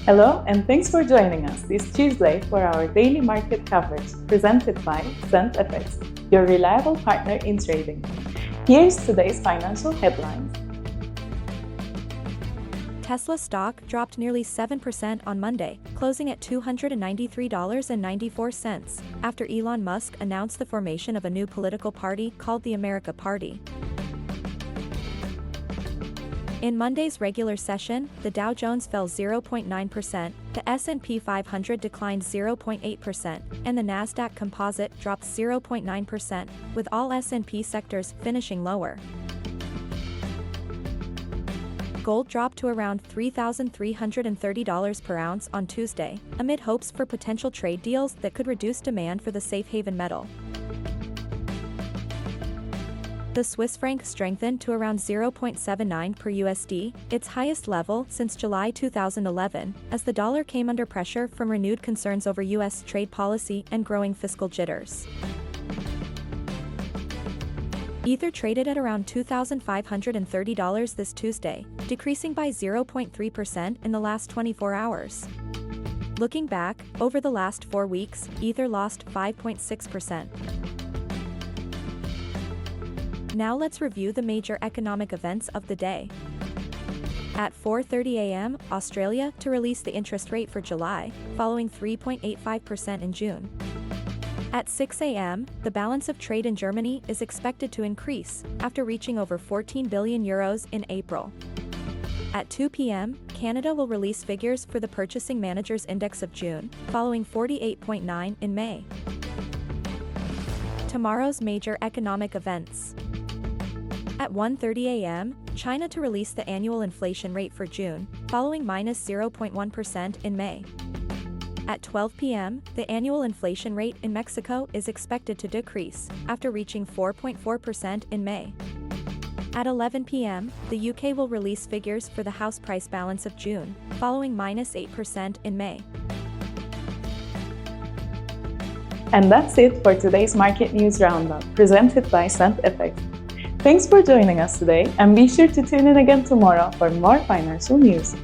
Hello, and thanks for joining us this Tuesday for our daily market coverage presented by CentFX, your reliable partner in trading. Here's today's financial headlines. Tesla stock dropped nearly 7% on Monday, closing at $293.94, after Elon Musk announced the formation of a new political party called the America Party. In Monday's regular session, the Dow Jones fell 0.9%, the S&P 500 declined 0.8%, and the Nasdaq Composite dropped 0.9%, with all S&P sectors finishing lower. Gold dropped to around $3,330 per ounce on Tuesday, amid hopes for potential trade deals that could reduce demand for the safe haven metal. The Swiss franc strengthened to around 0.79 per USD, its highest level since July 2011, as the dollar came under pressure from renewed concerns over U.S. trade policy and growing fiscal jitters. Ether traded at around $2,530 this Tuesday, decreasing by 0.3% in the last 24 hours. Looking back, over the last 4 weeks, Ether lost 5.6%. Now let's review the major economic events of the day. At 4:30 a.m., Australia to release the interest rate for July, following 3.85% in June. At 6 a.m., the balance of trade in Germany is expected to increase, after reaching over €14 billion in April. At 2 p.m., Canada will release figures for the Purchasing Managers' Index of June, following 48.9 in May. Tomorrow's major economic events. At 1:30 a.m., China to release the annual inflation rate for June, following -0.1% in May. At 12 p.m., the annual inflation rate in Mexico is expected to decrease, after reaching 4.4% in May. At 11 p.m., the UK will release figures for the house price balance of June, following -8% in May. And that's it for today's Market News Roundup, presented by CentFX. Thanks for joining us today, and be sure to tune in again tomorrow for more financial news.